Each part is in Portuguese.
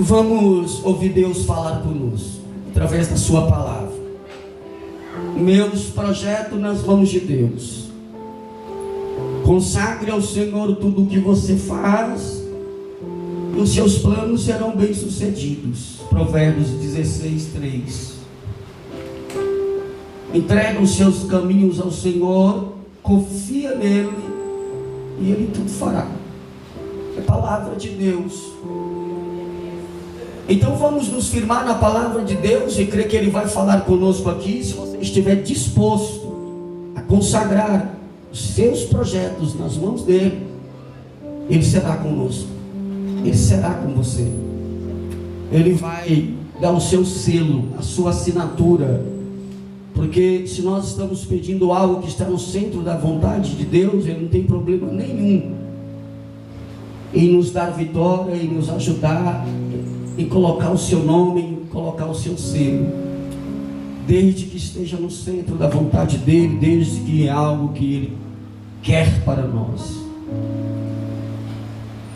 Vamos ouvir Deus falar conosco através da sua palavra. Meus projetos nas mãos de Deus. Consagre ao Senhor tudo o que você faz, e os seus planos serão bem-sucedidos. Provérbios 16:3. Entrega os seus caminhos ao Senhor, confia nele e ele tudo fará. É a palavra de Deus. Então vamos nos firmar na palavra de Deus e crer que ele vai falar conosco aqui. Se você estiver disposto a consagrar os seus projetos nas mãos dele, ele será conosco, ele será com você. Ele vai dar o seu selo, a sua assinatura, porque se nós estamos pedindo algo que está no centro da vontade de Deus, ele não tem problema nenhum em nos dar vitória, em nos ajudar, em colocar o seu nome, em colocar o seu selo, desde que esteja no centro da vontade dele, desde que é algo que ele quer para nós.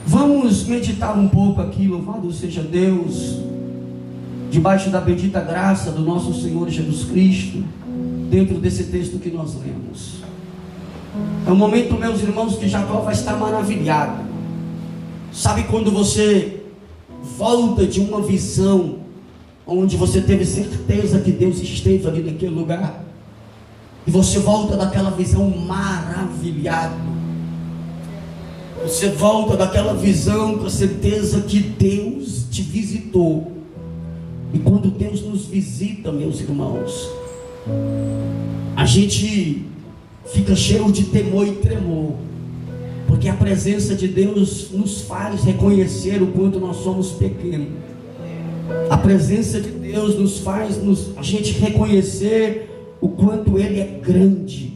Vamos meditar um pouco aqui, louvado seja Deus, debaixo da bendita graça do nosso Senhor Jesus Cristo, dentro desse texto que nós lemos. É um momento, meus irmãos, que Jacó vai estar maravilhado. Sabe quando você volta de uma visão onde você teve certeza que Deus esteve ali naquele lugar, e você volta daquela visão maravilhado, você volta daquela visão com a certeza que Deus te visitou. E quando Deus nos visita, meus irmãos, a gente fica cheio de temor e tremor, porque a presença de Deus nos faz reconhecer o quanto nós somos pequenos. A presença de Deus nos faz a gente reconhecer o quanto Ele é grande.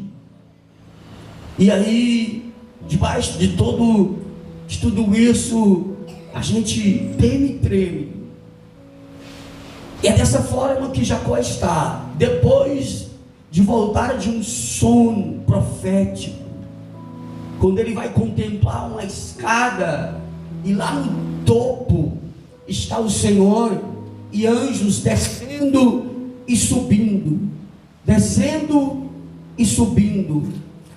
E aí, debaixo de tudo isso, a gente teme e treme. E é dessa forma que Jacó está, depois de voltar de um sono profético, quando ele vai contemplar uma escada, e lá no topo está o Senhor, e anjos descendo e subindo, descendo e subindo.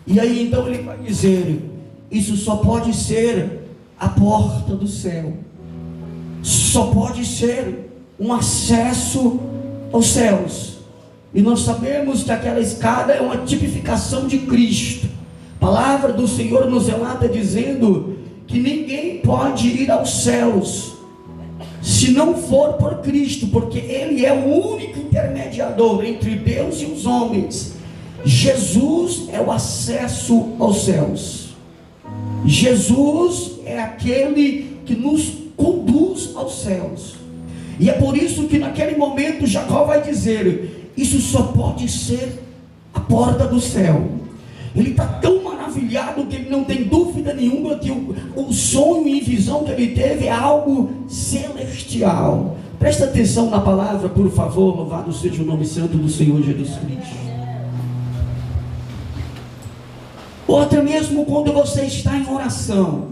E aí então ele vai dizer: isso só pode ser a porta do céu, só pode ser um acesso aos céus. E nós sabemos que aquela escada é uma tipificação de Cristo. A palavra do Senhor nos relata dizendo que ninguém pode ir aos céus se não for por Cristo, porque Ele é o único intermediador entre Deus e os homens. Jesus é o acesso aos céus. Jesus é aquele que nos conduz aos céus. E é por isso que naquele momento Jacó vai dizer: isso só pode ser a porta do céu. Ele está tão maravilhado que ele não tem dúvida nenhuma que o sonho e visão que ele teve é algo celestial. Presta atenção na palavra, por favor. Louvado seja o nome santo do Senhor Jesus Cristo. Ou até mesmo quando você está em oração,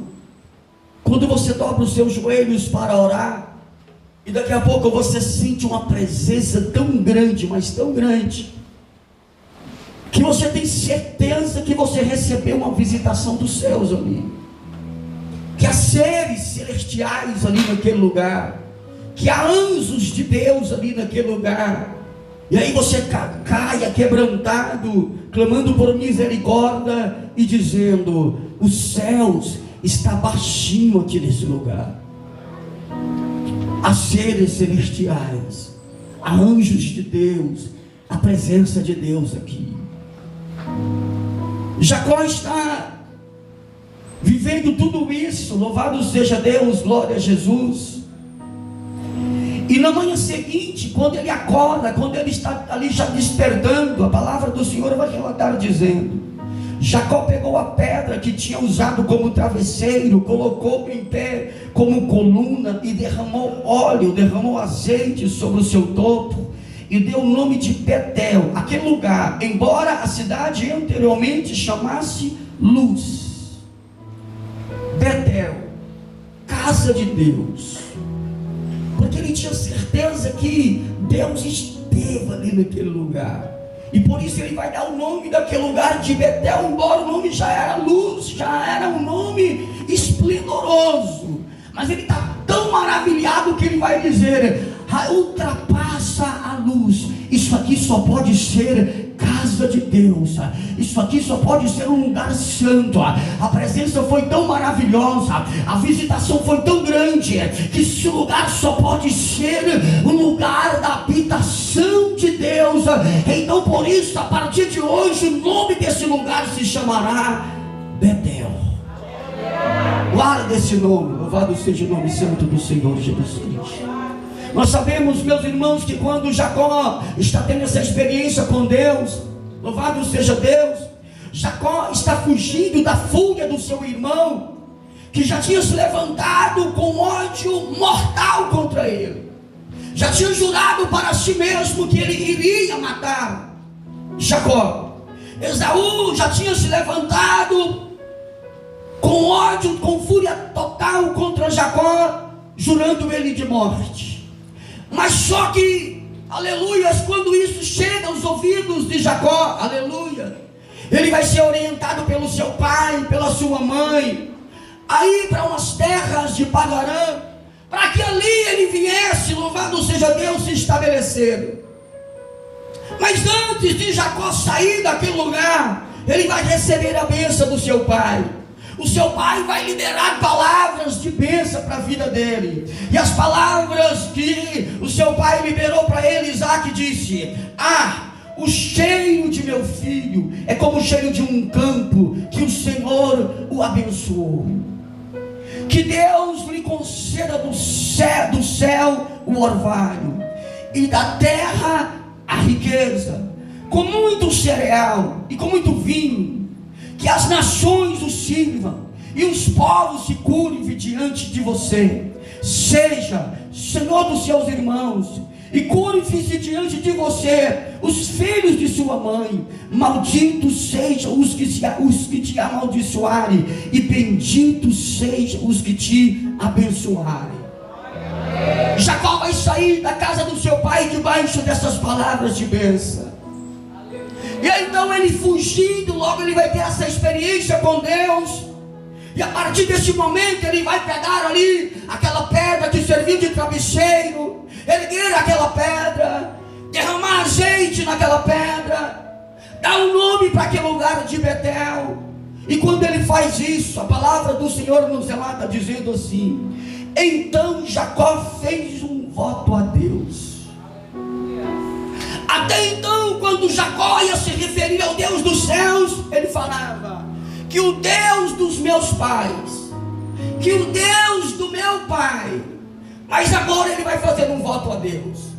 quando você dobra os seus joelhos para orar, e daqui a pouco você sente uma presença tão grande, mas tão grande, que você tem certeza que você recebeu uma visitação dos céus ali, que há seres celestiais ali naquele lugar, que há anjos de Deus ali naquele lugar. E aí você caia quebrantado, clamando por misericórdia e dizendo: os céus está baixinho aqui nesse lugar. Há seres celestiais, há anjos de Deus, a presença de Deus aqui. Jacó está vivendo tudo isso, louvado seja Deus, glória a Jesus. E na manhã seguinte, quando ele acorda, quando ele está ali já despertando, a palavra do Senhor vai relatar dizendo: Jacó pegou a pedra que tinha usado como travesseiro, colocou em pé como coluna e derramou óleo, derramou azeite sobre o seu topo e deu o nome de Betel, aquele lugar, embora a cidade anteriormente chamasse Luz. Betel, casa de Deus. porque ele tinha certeza que Deus esteve ali naquele lugar. E por isso ele vai dar o nome daquele lugar de Betel, embora o nome já era luz, já era um nome esplendoroso. Mas ele está tão maravilhado que ele vai dizer: ultrapassa a luz. Isso aqui só pode ser casa de Deus. Isso aqui só pode ser um lugar santo. A presença foi tão maravilhosa, a visitação foi tão grande, que esse lugar só pode ser um lugar da habitação de Deus. Então por isso, a partir de hoje, o nome desse lugar se chamará Betel. Guarda esse nome. Louvado seja o nome santo do Senhor Jesus Cristo. Nós sabemos, meus irmãos, que quando Jacó está tendo essa experiência com Deus, louvado seja Deus, Jacó está fugindo da fúria do seu irmão, que já tinha se levantado com ódio mortal contra ele, já tinha jurado para si mesmo que ele iria matar Jacó. Esaú já tinha se levantado com ódio, com fúria total contra Jacó, jurando ele de morte. Mas só que, aleluias, quando isso chega aos ouvidos de Jacó, aleluia, ele vai ser orientado pelo seu pai, pela sua mãe, a ir para umas terras de Padarã, para que ali ele viesse, louvado seja Deus, se estabelecer. Mas antes de Jacó sair daquele lugar, ele vai receber a bênção do seu pai. O seu pai vai liberar palavras de bênção para a vida dele. E as palavras que o seu pai liberou para ele, Isaac disse: o cheiro de meu filho é como o cheiro de um campo, que o Senhor o abençoou. Que Deus lhe conceda do céu o orvalho, e da terra a riqueza, com muito cereal e com muito vinho. Que as nações o sirvam e os povos se curvem diante de você. Seja Senhor dos seus irmãos, e curve-se diante de você os filhos de sua mãe. Malditos sejam os que te amaldiçoarem, e benditos sejam os que te abençoarem. Jacó vai sair da casa do seu pai debaixo dessas palavras de bênção. E aí, então ele fugindo, logo ele vai ter essa experiência com Deus. E a partir desse momento ele vai pegar ali aquela pedra que serviu de travesseiro, erguer aquela pedra, derramar azeite naquela pedra, dar um nome para aquele lugar de Betel. E quando ele faz isso, a palavra do Senhor nos relata dizendo assim: então Jacó fez um voto a Deus. Até então, quando Jacó ia se referir ao Deus dos céus, ele falava que o Deus dos meus pais, que o Deus do meu pai. Mas agora ele vai fazer um voto a Deus.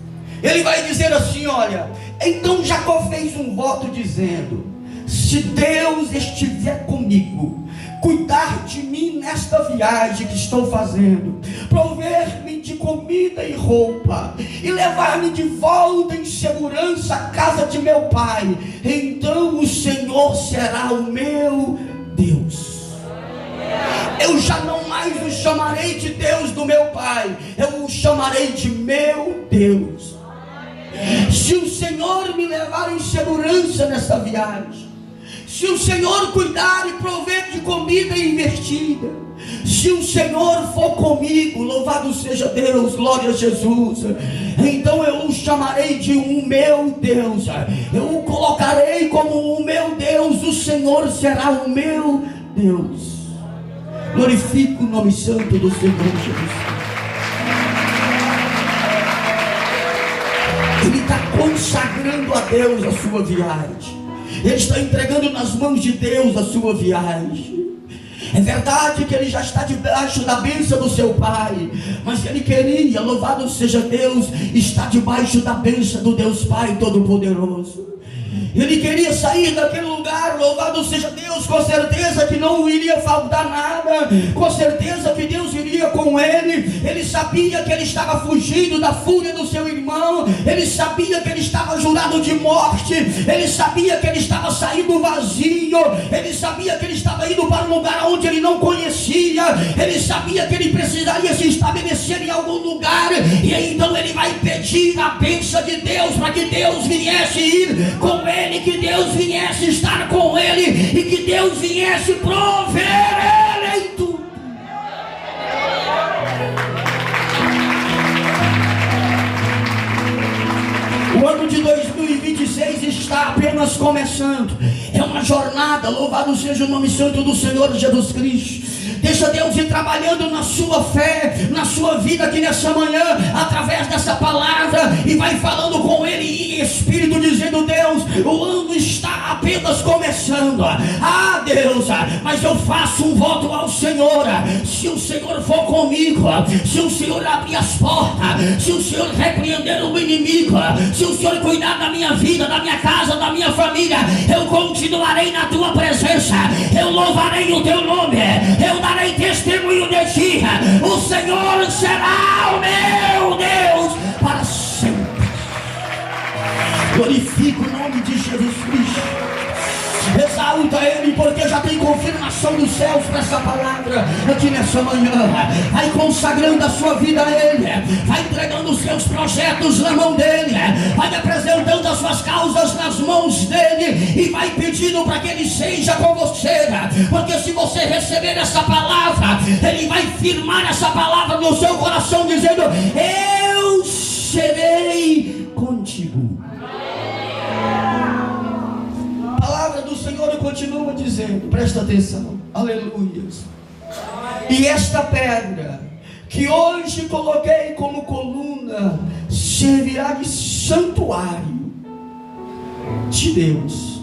Ele vai dizer assim: olha, então Jacó fez um voto dizendo: se Deus estiver comigo, cuidar de mim nesta viagem que estou fazendo, prover-me de comida e roupa, e levar-me de volta em segurança à casa de meu pai, então o Senhor será o meu Deus. Eu já não mais o chamarei de Deus do meu pai, eu o chamarei de meu Deus. Se o Senhor me levar em segurança nessa viagem, se o Senhor cuidar e prover de comida e vestida, se o Senhor for comigo, louvado seja Deus, glória a Jesus, então eu o chamarei de um meu Deus, eu o colocarei como o meu Deus, o Senhor será o meu Deus. Glorifico o nome santo do Senhor Jesus. Ele está consagrando a Deus a sua viagem. Ele está entregando nas mãos de Deus a sua viagem. É verdade que ele já está debaixo da bênção do seu pai, mas ele queria, louvado seja Deus, estar debaixo da bênção do Deus Pai Todo-Poderoso. Ele queria sair daquele lugar, louvado seja Deus, com certeza que não iria faltar nada, com certeza que Deus iria com ele. Ele sabia que ele estava fugindo da fúria do seu irmão, ele sabia que ele estava jurado de morte, ele sabia que ele estava saindo vazio, ele sabia que ele estava indo para um lugar onde ele não conhecia, ele sabia que ele precisaria se estabelecer em algum lugar, e aí então ele vai pedir a bênção de Deus, para que Deus viesse ir com ele, que Deus viesse estar com ele, e que Deus viesse prover ele em tudo. O ano de 2026 está apenas começando. É uma jornada. Louvado seja o nome santo do Senhor Jesus Cristo. Deixa Deus ir trabalhando na sua fé, na sua vida aqui nessa manhã, através dessa palavra, e vai falando com ele em espírito, dizendo: Deus, o ano está apenas começando. Ah, Deus, mas eu faço um voto ao Senhor. Se o Senhor for comigo, se o Senhor abrir as portas, se o Senhor repreender o inimigo, se o Senhor cuidar da minha vida, da minha casa, da minha família, eu continuarei na tua presença, eu louvarei o teu nome, eu darei testemunho de ti. O Senhor será o meu Deus para sempre. Glorifica o nome de Jesus Cristo. Exalta ele, porque já tem confirmação dos céus para essa palavra aqui nessa manhã. Vai consagrando a sua vida a ele, vai entregando os seus projetos na mão dele, vai apresentando as suas causas nas mãos dele, e vai pedindo para que ele seja com você, porque se você receber essa palavra, ele vai firmar essa palavra no seu coração, dizendo: eu serei contigo. A palavra do Senhor continua dizendo, presta atenção, aleluias: e esta pedra que hoje coloquei como coluna servirá de santuário de Deus,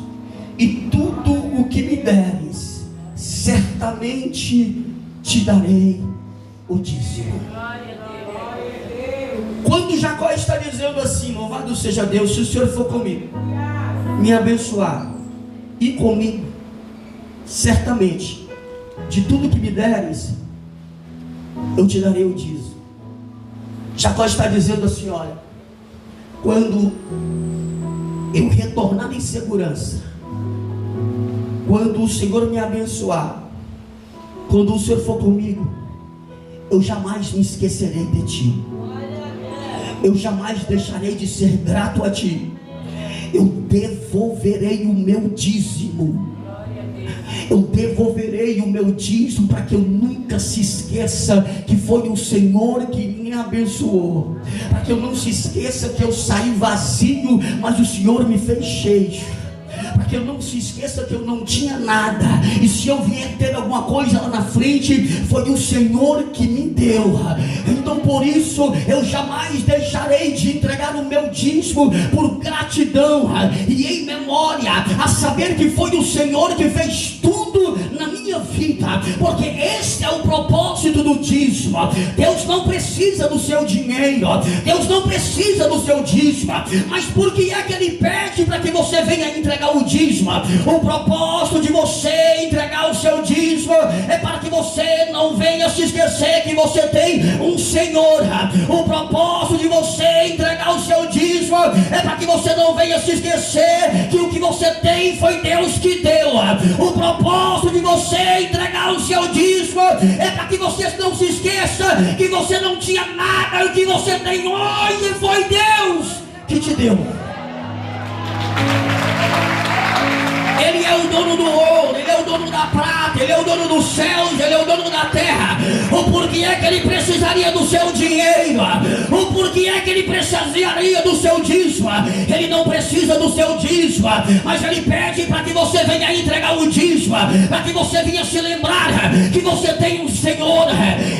e tudo o que me deres, certamente te darei o dízimo. Quando Jacó está dizendo assim: louvado seja Deus, se o Senhor for comigo, me abençoar e comigo, certamente de tudo que me deres, eu te darei o dízimo. Jacó está dizendo assim: olha, quando eu retornar em segurança, quando o Senhor me abençoar, quando o Senhor for comigo, eu jamais me esquecerei de ti, eu jamais deixarei de ser grato a ti. Eu devolverei o meu dízimo. Eu devolverei o meu dízimo, para que eu nunca se esqueça que foi o Senhor que me abençoou, para que eu não se esqueça que eu saí vazio, mas o Senhor me fez cheio, para que eu não se esqueça que eu não tinha nada, e se eu vier ter alguma coisa lá na frente, foi o Senhor que me deu. Então por isso eu jamais deixarei de entregar o meu dízimo, por gratidão e em memória a saber que foi o Senhor que fez tudo na minha vida, porque esse é o propósito do dízimo. Deus não precisa do seu dinheiro, Deus não precisa do seu dízimo, mas por que é que Ele pede para que você venha entregar o dízimo? O propósito de você entregar o seu dízimo é para que você não venha se esquecer que você tem um Senhor. O propósito de você entregar o seu dízimo é para que você não venha se esquecer que o que você tem foi Deus que deu. O propósito de você entregar o seu dízimo é para que você não se esqueça que você não tinha nada, e o que você tem hoje foi Deus que te deu. Ele é o dono do ouro, Ele é o dono da prata, Ele é o dono dos céus, Ele é o dono da terra. O porquê é que Ele precisaria do seu dinheiro? O porquê é que Ele precisaria do seu dízimo? Ele não precisa do seu dízimo, mas Ele pede para que você venha entregar o dízimo, para que você venha se lembrar que você tem um Senhor.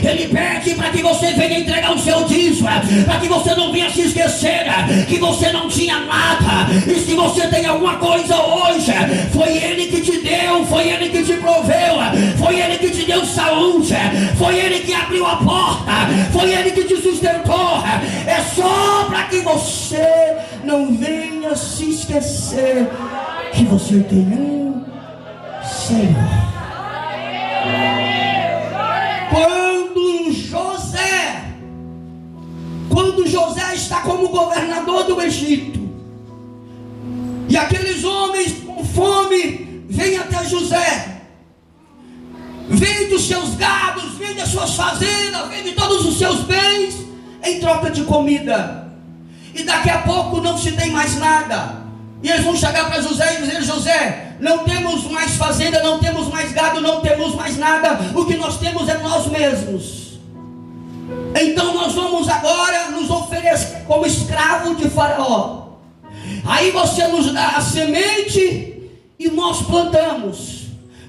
Ele pede para que você venha entregar o seu dízimo, para que você não venha se esquecer que você não tinha nada, e se você tem alguma coisa hoje, foi Ele que te deu, foi Ele que te proveu, foi Ele que te deu saúde, foi Ele que abriu a porta, foi Ele que te sustentou. É só para que você não venha se esquecer que você tem um Senhor. Quando José está como governador do Egito, e aqueles homens com fome vêm até José, vêm dos seus gados, vêm das suas fazendas, vêm de todos os seus bens, em troca de comida. E daqui a pouco não se tem mais nada. E eles vão chegar para José e dizer: José, não temos mais fazenda, não temos mais gado, não temos mais nada. O que nós temos é nós mesmos. Então nós vamos agora nos oferecer como escravo de Faraó. Aí você nos dá a semente e nós plantamos.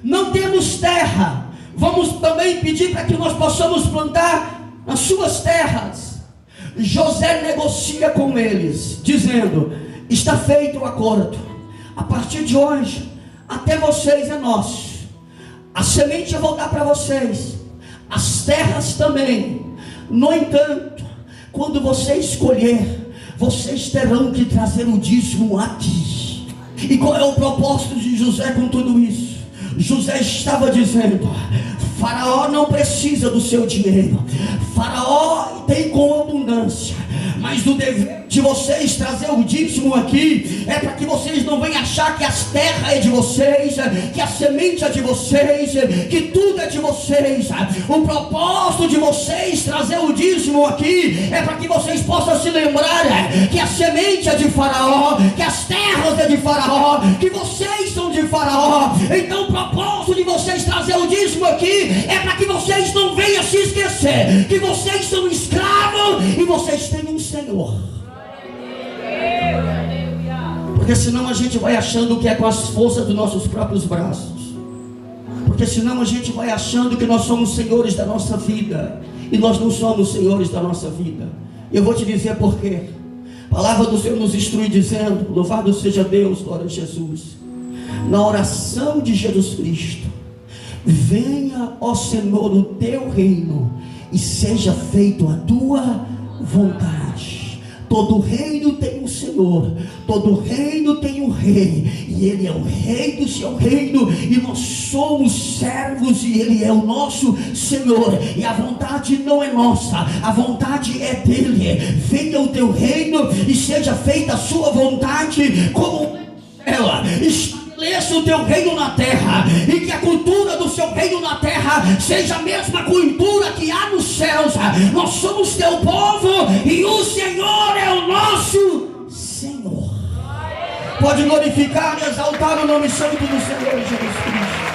Não temos terra, vamos também pedir para que nós possamos plantar nas suas terras. José negocia com eles, dizendo: está feito o acordo, a partir de hoje, até vocês é nosso. A semente eu vou dar para vocês, as terras também. No entanto, quando você escolher, vocês terão que trazer o dízimo aqui. E qual é o propósito de José com tudo isso? José estava dizendo: Faraó não precisa do seu dinheiro, Faraó tem com abundância, mas do dever de vocês trazer o dízimo aqui é para que vocês não venham achar que as terras é de vocês, que a semente é de vocês, que tudo é de vocês. O propósito de vocês trazer o dízimo aqui é para que vocês possam se lembrar que a semente é de Faraó, que as terras é de Faraó, que vocês são de Faraó. Então o propósito de vocês trazer o dízimo aqui é para que vocês não venham se esquecer que vocês são escravos e vocês têm um Senhor. Porque senão a gente vai achando que é com as forças dos nossos próprios braços. Porque senão a gente vai achando que nós somos senhores da nossa vida. E nós não somos senhores da nossa vida. Eu vou te dizer por quê. A palavra do Senhor nos instrui dizendo: louvado seja Deus, glória a Jesus. Na oração de Jesus Cristo: venha, ó Senhor, o teu reino e seja feito a tua vontade. Todo reino tem um Senhor, todo reino tem um rei, e Ele é o rei do seu reino, e nós somos servos, e Ele é o nosso Senhor, e a vontade não é nossa, a vontade é dEle. Venha o teu reino e seja feita a sua vontade, como ela estabeleça o teu reino na terra, e que a cultura do seu reino na terra seja a mesma cultura que há nos céus. Nós somos teu povo e o Senhor é o nosso Senhor. Pode glorificar e exaltar o nome santo do Senhor Jesus Cristo.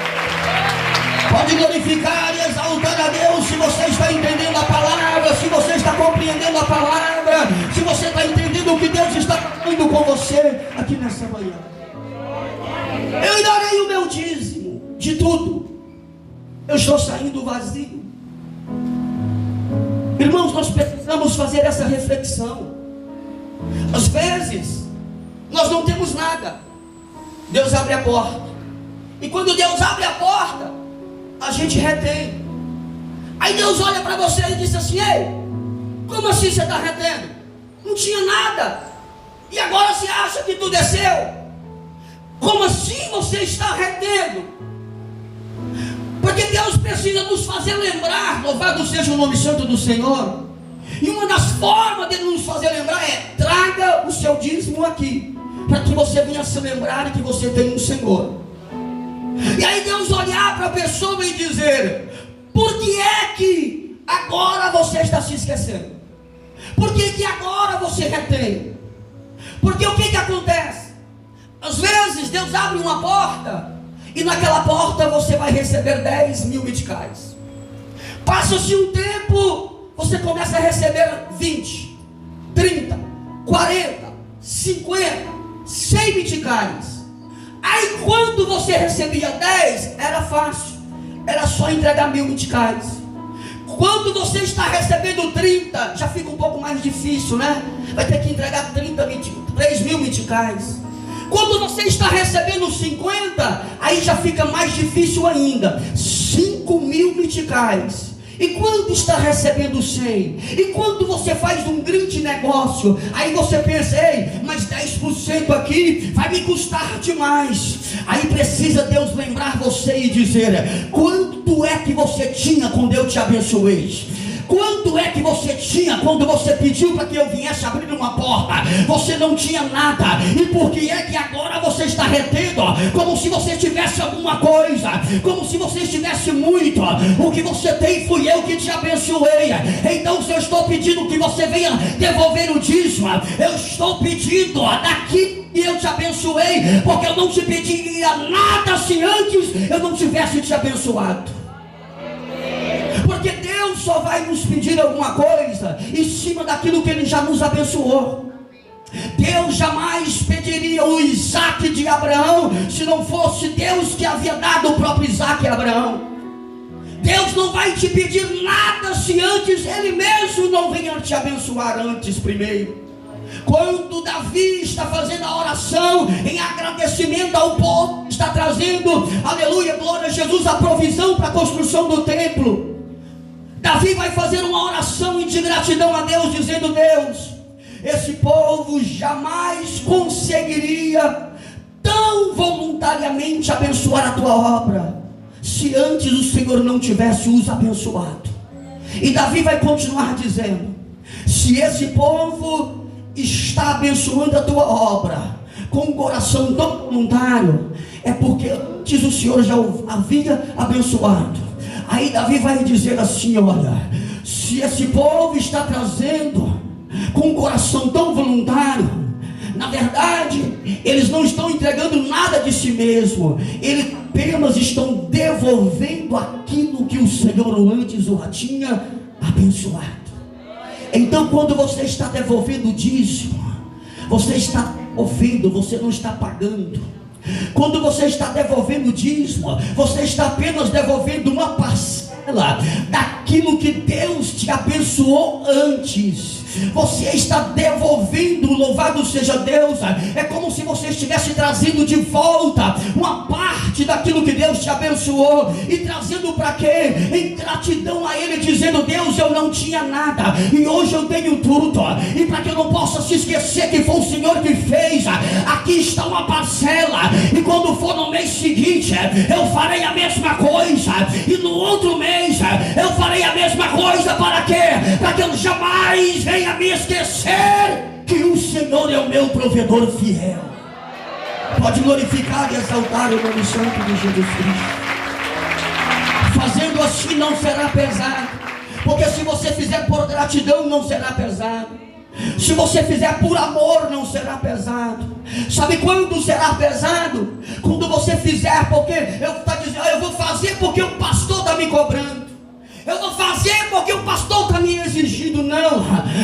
Pode glorificar e exaltar a Deus se você está entendendo a palavra, se você está compreendendo a palavra, se você está entendendo o que Deus está falando com você aqui nessa manhã. Eu darei o meu dízimo de tudo. Eu estou saindo vazio. Irmãos, nós precisamos fazer essa reflexão. Às vezes nós não temos nada, Deus abre a porta, e quando Deus abre a porta, a gente retém. Aí Deus olha para você e diz assim: ei, como assim você está retendo? Não tinha nada, e agora você acha que tudo é seu? Como assim você está retendo? Porque Deus precisa nos fazer lembrar, louvado seja o nome santo do Senhor. E uma das formas de nos fazer lembrar é: traga o seu dízimo aqui, para que você venha se lembrar que você tem um Senhor. E aí Deus olhar para a pessoa e dizer: por que é que agora você está se esquecendo? Por que que agora você retém? Porque o que acontece? Às vezes Deus abre uma porta, e naquela porta você vai receber 10 mil meticais. Passa-se um tempo, você começa a receber 20, 30, 40, 50, 100 meticais. Aí quando você recebia 10, era fácil, era só entregar 1000 meticais. Quando você está recebendo 30, já fica um pouco mais difícil, né? Vai ter que entregar 3 mil meticais. Quando você está recebendo 50, aí já fica mais difícil ainda. 5.000 meticais. E quando está recebendo 100? E quando você faz um grande negócio, aí você pensa: ei, mas 10% aqui vai me custar demais. Aí precisa Deus lembrar você e dizer: quanto é que você tinha quando eu te abençoei? Quanto é que você tinha quando você pediu para que eu viesse abrir uma porta? Você não tinha nada. E por que é que agora você está retendo? Como se você tivesse alguma coisa, como se você estivesse muito. O que você tem fui eu que te abençoei. Então, se eu estou pedindo que você venha devolver o dízimo, eu estou pedindo daqui e eu te abençoei, porque eu não te pediria nada se antes eu não tivesse te abençoado. Porque Deus só vai nos pedir alguma coisa em cima daquilo que Ele já nos abençoou. Deus jamais pediria o Isaac de Abraão se não fosse Deus que havia dado o próprio Isaac a Abraão. Deus não vai te pedir nada se antes Ele mesmo não venha te abençoar antes primeiro. Quando Davi está fazendo a oração em agradecimento ao povo, está trazendo, aleluia, glória a Jesus, a provisão para a construção do templo, Davi vai fazer uma oração de gratidão a Deus, dizendo: Deus, esse povo jamais conseguiria tão voluntariamente abençoar a tua obra se antes o Senhor não tivesse os abençoado. E Davi vai continuar dizendo: se esse povo está abençoando a tua obra com um coração tão voluntário, é porque antes o Senhor já o havia abençoado. Aí Davi vai dizer assim: olha, se esse povo está trazendo com um coração tão voluntário, na verdade eles não estão entregando nada de si mesmo, eles apenas estão devolvendo aquilo que o Senhor antes o tinha abençoado. Então, quando você está devolvendo o dízimo, você está devolvendo, você não está pagando. Quando você está devolvendo o dízimo, você está apenas devolvendo uma parcela daquilo que Deus te abençoou antes. Você está devolvendo, louvado seja Deus. É como se você estivesse trazendo de volta uma parte daquilo que Deus te abençoou, e trazendo para quê? Em gratidão a Ele, dizendo: Deus, eu não tinha nada e hoje eu tenho tudo, e para que eu não possa se esquecer que foi o Senhor que fez, aqui está uma parcela, e quando for no mês seguinte eu farei a mesma coisa, e no outro mês eu farei a mesma coisa. Para quê? Para que eu jamais venha a me esquecer que o Senhor é o meu provedor fiel. Pode glorificar e exaltar o nome santo de Jesus Cristo. Fazendo assim não será pesado, porque se você fizer por gratidão não será pesado. Se você fizer por amor não será pesado. Sabe quando será pesado? Quando você fizer porque eu está dizendo: eu vou fazer porque o pastor está me cobrando, eu vou fazer porque o pastor está me exigindo.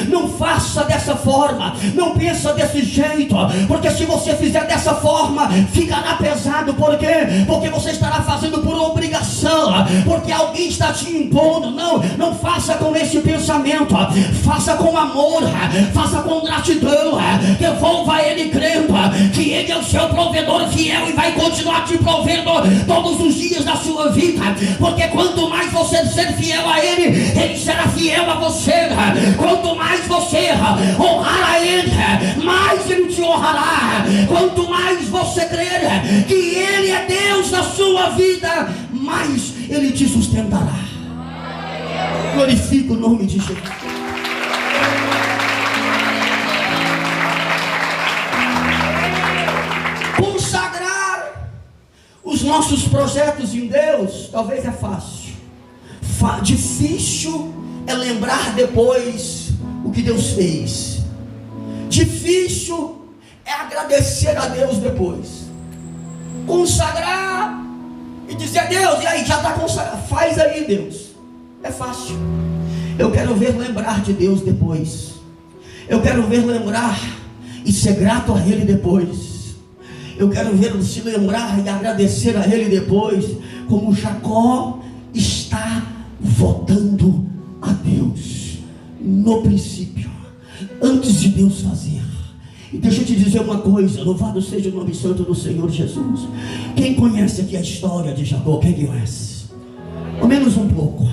Não faça dessa forma, não pensa desse jeito, porque se você fizer dessa forma, ficará pesado. Por quê? Porque você estará fazendo por obrigação, porque alguém está te impondo. Não faça com esse pensamento, faça com amor, faça com gratidão, devolva a Ele crendo que Ele é o seu provedor fiel e vai continuar te provendo todos os dias da sua vida, porque quanto mais você ser fiel a Ele, Ele será fiel a você. Quanto mais você honrar a Ele, mais Ele te honrará. Quanto mais você crer que Ele é Deus na sua vida, mais Ele te sustentará. Glorifica o nome de Jesus. Consagrar os nossos projetos em Deus talvez é fácil. Difícil é lembrar depois o que Deus fez. Difícil é agradecer a Deus depois. Consagrar e dizer: Deus, e aí, já está consagrado, faz aí, Deus. É fácil. Eu quero ver lembrar de Deus depois. Eu quero ver lembrar e ser grato a Ele depois. Eu quero ver se lembrar e agradecer a Ele depois, como Jacó está votando a Deus no princípio, antes de Deus fazer. E deixa eu te dizer uma coisa: louvado seja o nome santo do Senhor Jesus. Quem conhece aqui a história de Jacó? Quem conhece? Ao menos um pouco.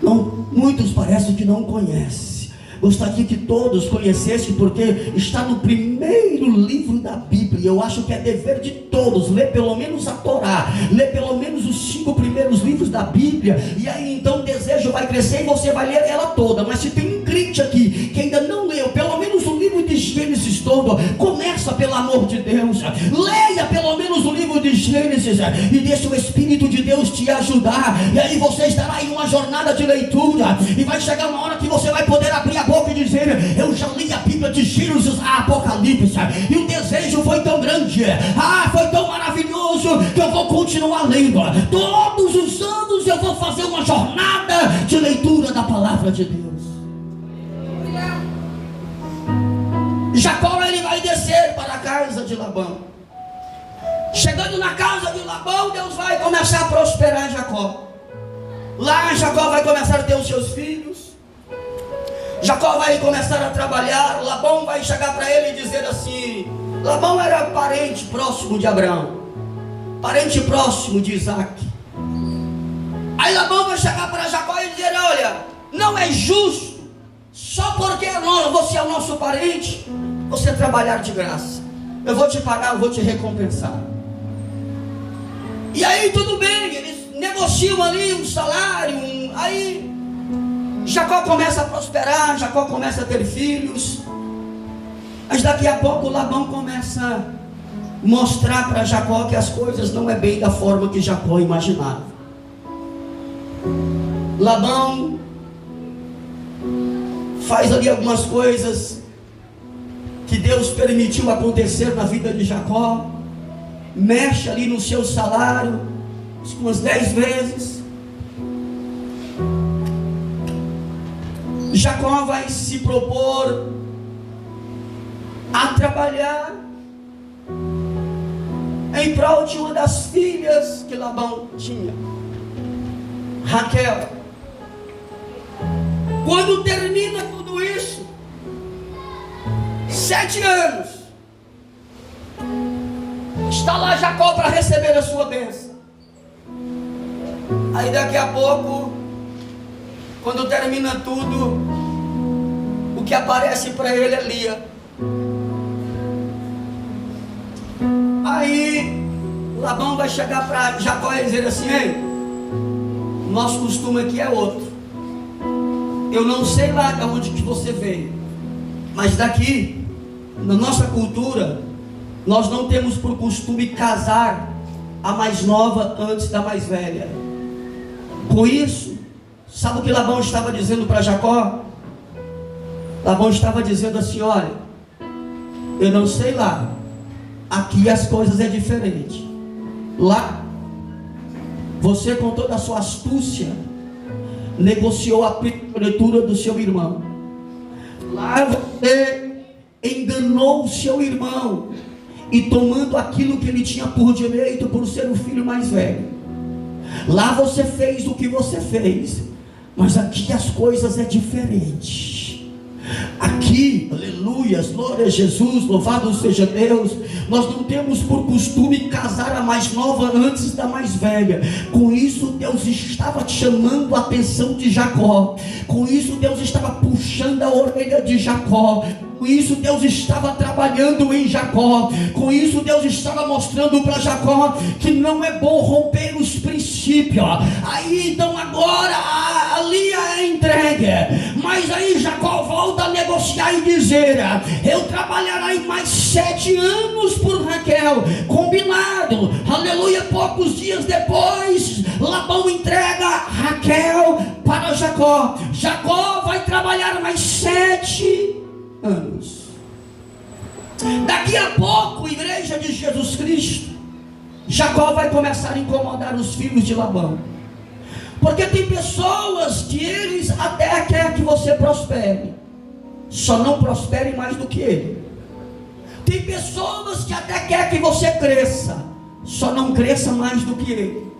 Não, muitos parecem que não conhecem, gostaria que todos conhecessem, porque está no primeiro livro da Bíblia. Eu acho que é dever de todos ler pelo menos a Torá, ler pelo menos os 5 primeiros livros da Bíblia, e aí então o desejo vai crescer e você vai ler ela toda. Mas se tem um crente aqui que ainda não leu pelo menos o livro de Gênesis todo, começa pelo amor de Deus, leia pelo menos o livro de Gênesis e deixa o Espírito de Deus te ajudar, e aí você estará em uma jornada de leitura, e vai chegar uma hora que você vai poder abrir a boca e dizer: eu já li a Bíblia de Gênesis a Apocalipse, e o desejo foi tão grande, foi tão maravilhoso, que eu vou continuar lendo. Todos os anos eu vou fazer uma jornada de leitura da palavra de Deus. Jacó, ele vai descer para a casa de Labão. Chegando na casa de Labão, Deus vai começar a prosperar Jacó. Lá Jacó vai começar a ter os seus filhos. Jacó vai começar a trabalhar. Labão vai chegar para ele e dizer assim: Labão era parente próximo de Abraão, parente próximo de Isaac. Aí Labão vai chegar para Jacó e dizer: olha, não é justo, só porque você é o nosso parente, você trabalhar de graça. Eu vou te pagar, eu vou te recompensar. E aí tudo bem, eles negociam ali um salário, aí Jacó começa a prosperar, Jacó começa a ter filhos. Mas daqui a pouco Labão começa a mostrar para Jacó que as coisas não é bem da forma que Jacó imaginava. Labão faz ali algumas coisas que Deus permitiu acontecer na vida de Jacó, mexe ali no seu salário umas 10 vezes. Jacó vai se propor a trabalhar em prol de uma das filhas que Labão tinha, Raquel. Quando termina tudo isso, 7 anos, está lá Jacó para receber a sua bênção. Aí daqui a pouco, quando termina tudo, o que aparece para ele é Lia. Aí Labão vai chegar para Jacó e dizer assim: ei, nosso costume aqui é outro. Eu não sei lá de onde que você veio, mas daqui, na nossa cultura, nós não temos por costume casar a mais nova antes da mais velha. Com isso, sabe o que Labão estava dizendo para Jacó? Labão estava dizendo assim: olha, eu não sei lá, aqui as coisas é diferente. Lá, você com toda a sua astúcia negociou a primogenitura do seu irmão. Lá você enganou o seu irmão, e tomando aquilo que ele tinha por direito, por ser o filho mais velho. Lá você fez o que você fez, mas aqui as coisas é diferente. Aqui, aleluia, glória a Jesus, louvado seja Deus, nós não temos por costume casar a mais nova antes da mais velha. Com isso Deus estava chamando a atenção de Jacó. Com isso Deus estava puxando a orelha de Jacó. Com isso Deus estava trabalhando em Jacó. Com isso Deus estava mostrando para Jacó que não é bom romper os princípios. Aí então agora a Lia é entregue, mas aí Jacó volta a negociar e dizer: eu trabalharei mais 7 anos por Raquel. Combinado, aleluia. Poucos dias depois, Labão entrega Raquel para Jacó. Jacó vai trabalhar mais 7 anos. Daqui a pouco, igreja de Jesus Cristo, Jacó vai começar a incomodar os filhos de Labão, porque tem pessoas que eles até querem que você prospere, só não prospere mais do que ele. Tem pessoas que até querem que você cresça, só não cresça mais do que ele.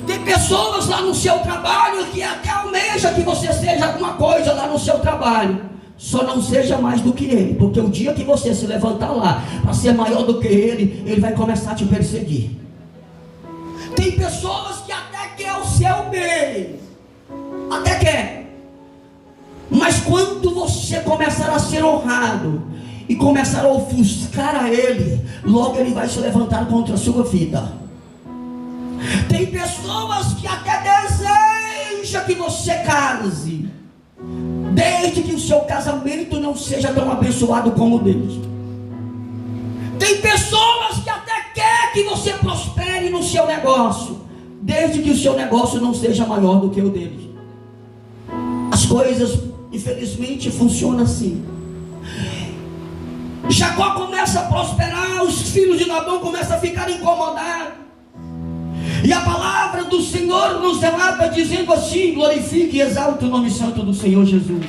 Tem pessoas lá no seu trabalho que até almeja que você seja alguma coisa lá no seu trabalho, só não seja mais do que ele, porque o dia que você se levantar lá para ser maior do que ele vai começar a te perseguir. Tem pessoas que até quer o seu bem, até quer, Mas quando você começar a ser honrado e começar a ofuscar a ele, logo ele vai se levantar contra a sua vida. Tem pessoas que até desejam que você case, desde que o seu casamento não seja tão abençoado como o deles. Tem pessoas que até quer que você prospere no seu negócio, desde que o seu negócio não seja maior do que o deles. As coisas, infelizmente, funcionam assim. Jacó começa a prosperar, os filhos de Labão começam a ficar incomodados. E a palavra do Senhor nos relata dizendo assim: glorifique e exalte o nome santo do Senhor Jesus.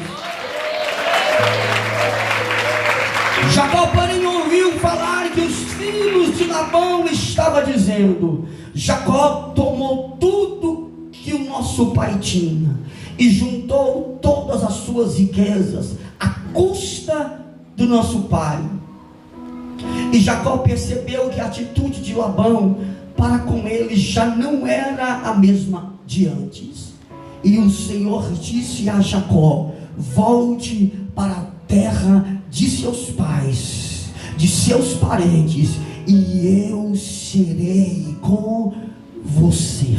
Jacó, porém, ouviu falar que os filhos de Labão estavam dizendo: Jacó tomou tudo que o nosso pai tinha e juntou todas as suas riquezas à custa do nosso pai. E Jacó percebeu que a atitude de Labão para com ele já não era a mesma de antes. E o Senhor disse a Jacó: volte para a terra de seus pais, de seus parentes, e eu serei com você.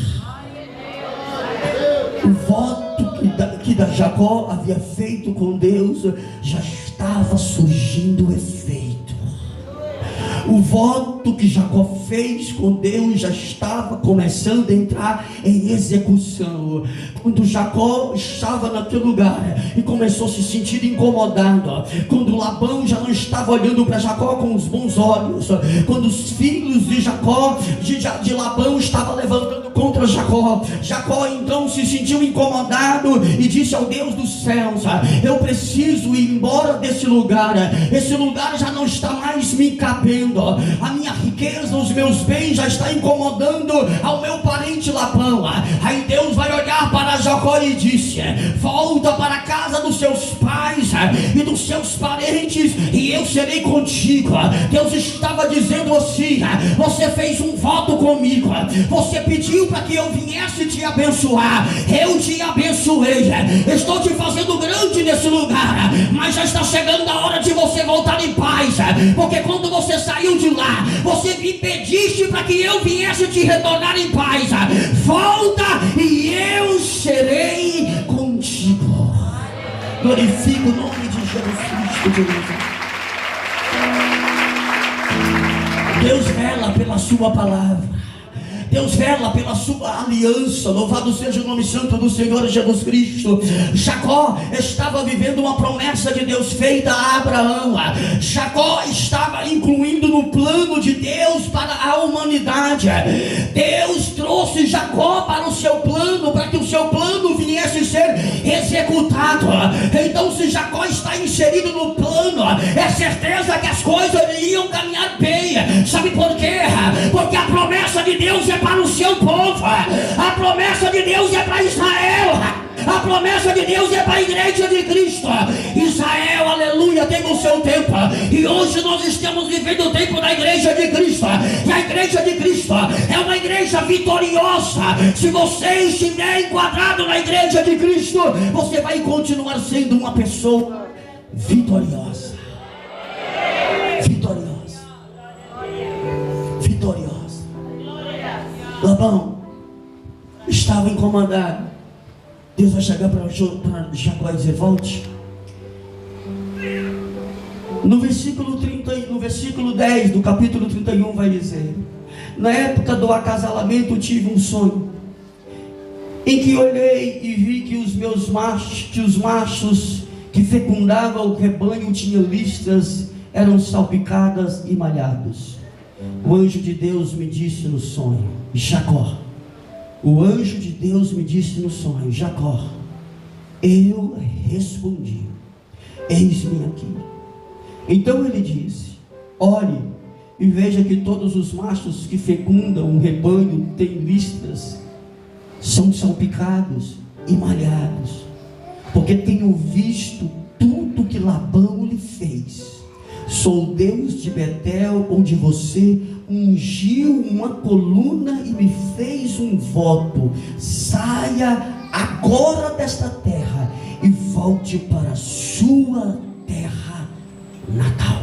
O voto que Jacó havia feito com Deus já estava surgindo efeito. O voto que Jacó fez com Deus já estava começando a entrar em execução. Quando Jacó estava naquele lugar e começou a se sentir incomodado, quando Labão já não estava olhando para Jacó com os bons olhos, quando os filhos de Jacó, de Labão, estavam levantando contra Jacó, Jacó então se sentiu incomodado e disse ao Deus dos céus: eu preciso ir embora desse lugar. Esse lugar já não está mais me cabendo. A minha riqueza, os meus bens já está incomodando ao meu parente Labão. Aí Deus vai olhar para Jacó e disse: volta para a casa dos seus pais e dos seus parentes, e eu serei contigo. Deus estava dizendo assim: você fez um voto comigo, você pediu para que eu viesse te abençoar, eu te abençoei, estou te fazendo grande nesse lugar, mas já está chegando a hora de você voltar em paz, porque quando você saiu de lá, você me pediste para que eu viesse te retornar em paz. Volta e eu serei contigo. Glorifico o nome de Jesus Cristo. Deus vela pela sua palavra, Deus vela pela sua aliança. Louvado seja o nome santo do Senhor Jesus Cristo. Jacó estava vivendo uma promessa de Deus feita a Abraão. Jacó estava incluindo no plano de Deus para a humanidade. Deus trouxe Jacó para o seu plano, para que o seu plano viesse ser executado. Então, se Jacó está inserido no plano, é certeza que as coisas iriam caminhar bem. Sabe por quê? Porque a promessa de Deus é para o seu povo, a promessa de Deus é para Israel, a promessa de Deus é para a igreja de Cristo. Israel, aleluia, tem o seu tempo, e hoje nós estamos vivendo o tempo da igreja de Cristo, e a igreja de Cristo é uma igreja vitoriosa. Se você estiver enquadrado na igreja de Cristo, você vai continuar sendo uma pessoa vitoriosa. Vitoriosa. Vitoriosa. Labão estava incomodado. Deus vai chegar para Jacó e dizer: volte. No versículo 10 do capítulo 31 vai dizer: na época do acasalamento tive um sonho, em que olhei e vi que os machos que fecundavam o rebanho tinham listras, eram salpicadas e malhados. O anjo de Deus me disse no sonho: Jacó. O anjo de Deus me disse no sonho: Jacó. Eu respondi: eis-me aqui. Então ele disse: olhe e veja que todos os machos que fecundam um rebanho têm listras, são salpicados e malhados, porque tenho visto tudo que Labão lhe fez. Sou Deus de Betel, onde você ungiu uma coluna e me fez um voto. Saia agora desta terra e volte para a sua terra natal.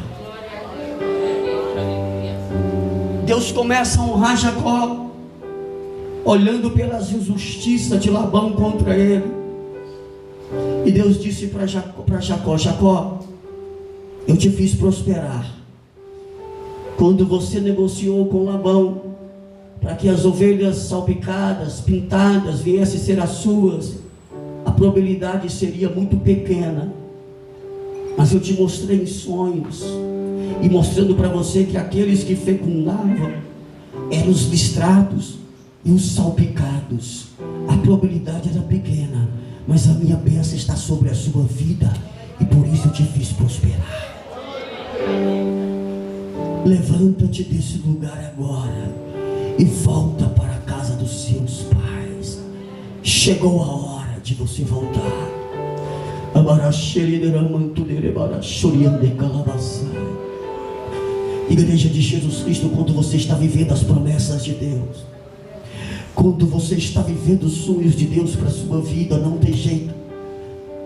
Deus começa a honrar Jacó, olhando pelas injustiças de Labão contra ele. E Deus disse para Jacó: Jacó, eu te fiz prosperar. Quando você negociou com Labão para que as ovelhas salpicadas, pintadas, viessem ser as suas, a probabilidade seria muito pequena. Mas eu te mostrei em sonhos, e mostrando para você que aqueles que fecundavam eram os listrados e os salpicados. A probabilidade era pequena, mas a minha bênção está sobre a sua vida, e por isso eu te fiz prosperar. Levanta-te desse lugar agora e volta para a casa dos seus pais. Chegou a hora de você voltar. Igreja de Jesus Cristo, quando você está vivendo as promessas de Deus, quando você está vivendo os sonhos de Deus para a sua vida, não tem jeito,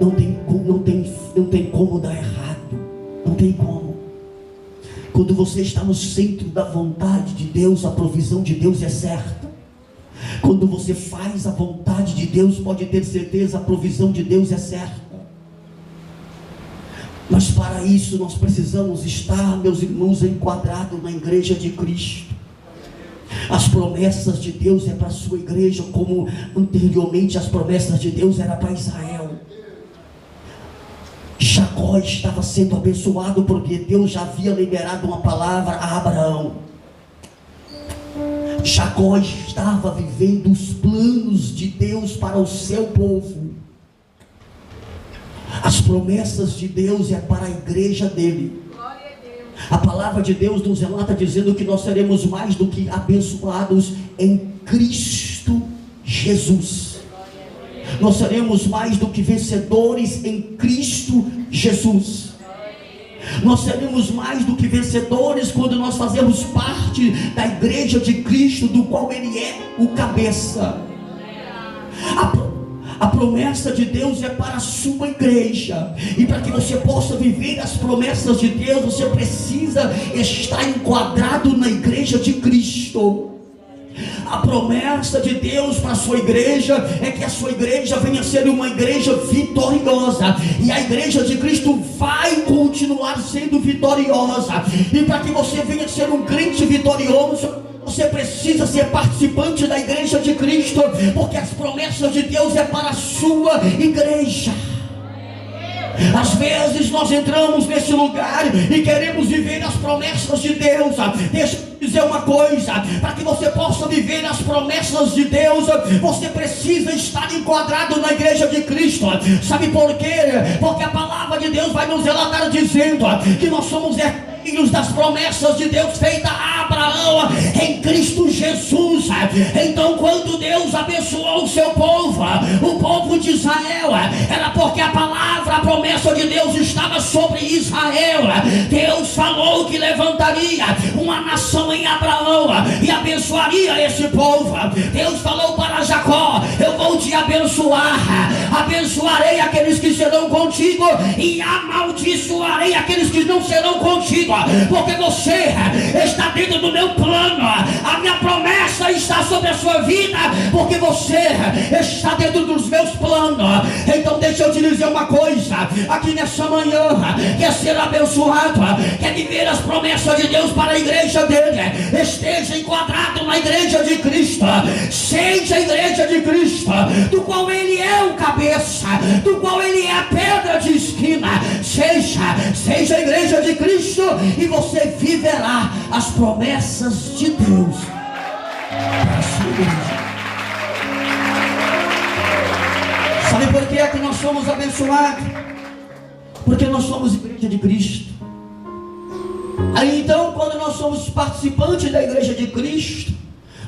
não tem como dar errado, não tem como. Quando você está no centro da vontade de Deus, a provisão de Deus é certa. Quando você faz a vontade de Deus, pode ter certeza, a provisão de Deus é certa. Mas para isso nós precisamos estar, meus irmãos, enquadrados na igreja de Cristo. As promessas de Deus é para a sua igreja, como anteriormente as promessas de Deus eram para Israel. Jacó estava sendo abençoado porque Deus já havia liberado uma palavra a Abraão. Jacó estava vivendo os planos de Deus para o seu povo. As promessas de Deus é para a igreja dele. A palavra de Deus nos relata dizendo que nós seremos mais do que abençoados em Cristo Jesus. Nós seremos mais do que vencedores em Cristo Jesus. Nós seremos mais do que vencedores quando nós fazemos parte da igreja de Cristo, do qual Ele é o cabeça. A promessa de Deus é para a sua igreja, e para que você possa viver as promessas de Deus, você precisa estar enquadrado na igreja de Cristo. A promessa de Deus para a sua igreja é que a sua igreja venha a ser uma igreja vitoriosa, e a igreja de Cristo vai continuar sendo vitoriosa. E para que você venha a ser um crente vitorioso, você precisa ser participante da igreja de Cristo, porque as promessas de Deus é para a sua igreja. Às vezes nós entramos nesse lugar e queremos viver as promessas de Deus. Deixa eu dizer uma coisa: para que você possa viver as promessas de Deus, você precisa estar enquadrado na igreja de Cristo. Sabe por quê? Porque a palavra de Deus vai nos relatar dizendo que nós somos herdeiros das promessas de Deus feitas a Abraão em Cristo Jesus. Então, quando Deus abençoou o seu povo, o povo de Israel, era porque a palavra, a promessa de Deus estava sobre Israel. Deus falou que levantaria uma nação em Abraão e abençoaria esse povo. Deus falou para Jacó: eu vou te abençoar, abençoarei aqueles que serão contigo e amaldiçoarei aqueles que não serão contigo, porque você está dentro do meu plano. A minha promessa está sobre a sua vida, porque você está dentro dos meus planos. Então deixa eu te dizer uma coisa aqui nessa manhã: quer ser abençoado, quer viver as promessas de Deus para a igreja dele, esteja enquadrado na igreja de Cristo. Seja a igreja de Cristo, do qual Ele é o cabeça, do qual Ele é a pedra de esquina. Seja a igreja de Cristo, e você viverá as promessas de Deus para a sua igreja. Sabe por que é que nós somos abençoados? Porque nós somos igreja de Cristo. Aí então, quando nós somos participantes da igreja de Cristo,